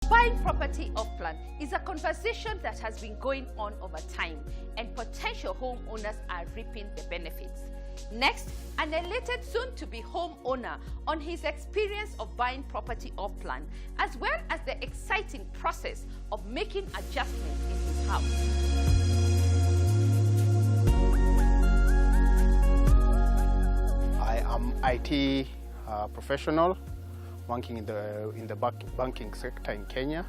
Buying property off-plan is a conversation that has been going on over time, and potential homeowners are reaping the benefits. Next, an elated soon-to-be homeowner on his experience of buying property off-plan, as well as the exciting process of making adjustments in his house. I am IT professional working in the banking sector in Kenya.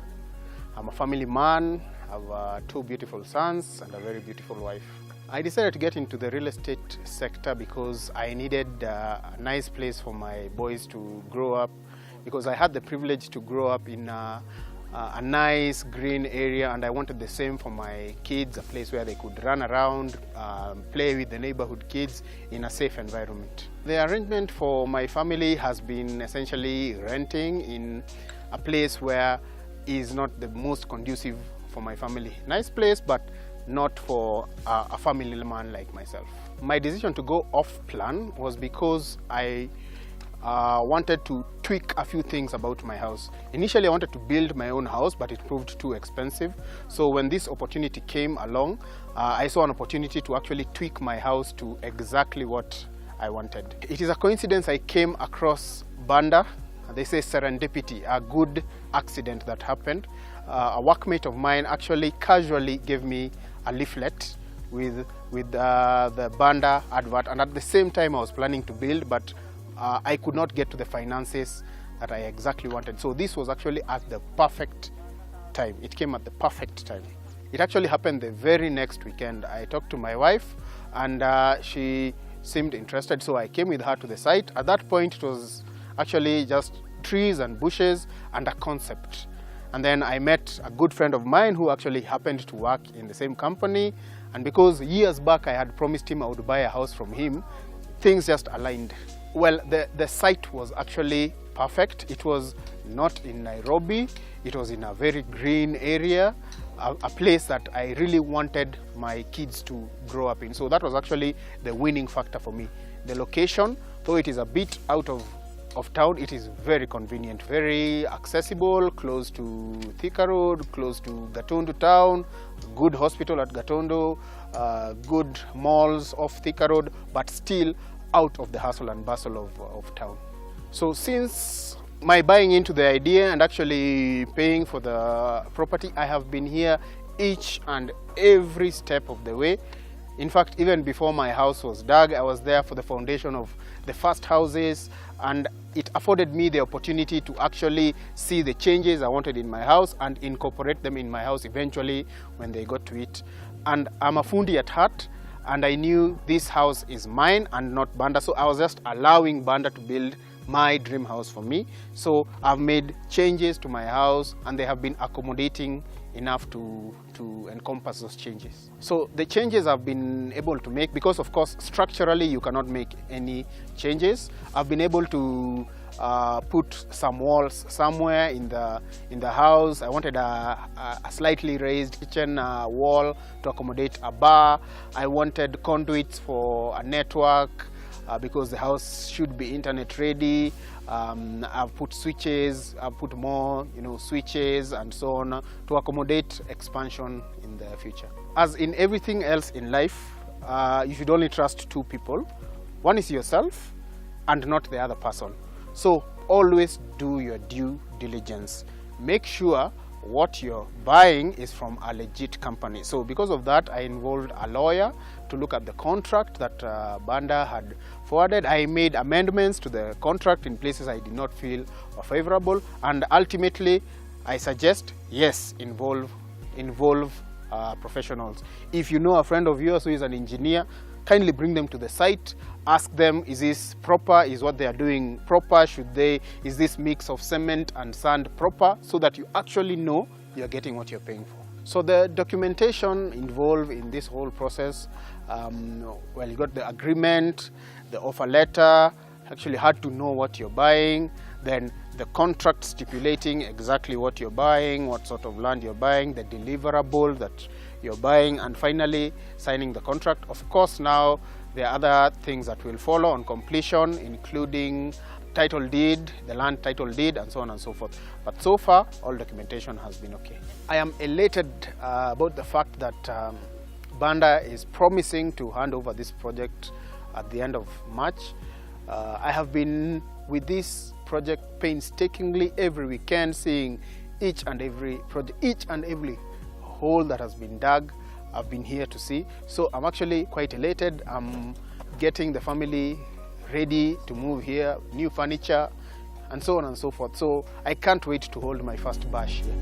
I'm a family man. I have 2 beautiful sons and a very beautiful wife. I decided to get into the real estate sector because I needed a nice place for my boys to grow up, because I had the privilege to grow up in a nice green area, and I wanted the same for my kids, a place where they could run around, play with the neighborhood kids in a safe environment. The arrangement for my family has been essentially renting in a place where is not the most conducive for my family. Nice place, but not for a family man like myself. My decision to go off plan was because I wanted to tweak a few things about my house. Initially I wanted to build my own house, but it proved too expensive. So when this opportunity came along, I saw an opportunity to actually tweak my house to exactly what I wanted. It is a coincidence I came across Banda. They say serendipity, a good accident that happened. A workmate of mine actually casually gave me a leaflet with the Banda advert, and at the same time I was planning to build, but I could not get to the finances that I exactly wanted. So this was actually at the perfect time. It came at the perfect time. It actually happened the very next weekend. I talked to my wife, and she seemed interested, so I came with her to the site. At that point it was actually just trees and bushes and a concept. And then I met a good friend of mine who actually happened to work in the same company, and because years back I had promised him I would buy a house from him, things just aligned. Well, the site was actually perfect. It was not in Nairobi. It was in a very green area, a place that I really wanted my kids to grow up in. So that was actually the winning factor for me. The location, though it is a bit out of town, it is very convenient, very accessible, close to Thika Road, close to Gatundu town, good hospital at Gatundu, good malls off Thika Road, but still out of the hustle and bustle of town. So since my buying into the idea and actually paying for the property, I have been here each and every step of the way. In fact, even before my house was dug, I was there for the foundation of the first houses, and it afforded me the opportunity to actually see the changes I wanted in my house and incorporate them in my house eventually when they got to it. And I'm a fundi at heart, and I knew this house is mine and not Banda, so I was just allowing Banda to build my dream house for me. So I've made changes to my house, and they have been accommodating enough to encompass those changes. So the changes I've been able to make, because of course structurally you cannot make any changes, I've been able to put some walls somewhere in the house. I wanted a slightly raised kitchen wall to accommodate a bar. I wanted conduits for a network because the house should be internet ready. I've put switches, I've put more switches and so on to accommodate expansion in the future. As in everything else in life, you should only trust 2 people. One is yourself and not the other person. So always do your due diligence. Make sure what you're buying is from a legit company. So because of that, I involved a lawyer to look at the contract that Banda had forwarded. I made amendments to the contract in places I did not feel were favorable, and ultimately I suggest, yes, involve professionals. If you know a friend of yours who is an engineer, kindly bring them to the site. Ask them, is this proper? Is what they are doing proper? Is this mix of cement and sand proper? So that you actually know you're getting what you're paying for. So the documentation involved in this whole process, well, you got the agreement, the offer letter, actually had to know what you're buying, then the contract stipulating exactly what you're buying, what sort of land you're buying, the deliverable that you're buying, and finally signing the contract. Of course, now there are other things that will follow on completion, including title deed, the land title deed, and so on and so forth. But so far, all documentation has been okay. I am elated about the fact that Banda is promising to hand over this project at the end of March. I have been with this project painstakingly every weekend, seeing each and every project, each and every hole that has been dug. I've been here to see. So I'm actually quite elated. I'm getting the family ready to move here, new furniture, and so on and so forth. So I can't wait to hold my first bash here.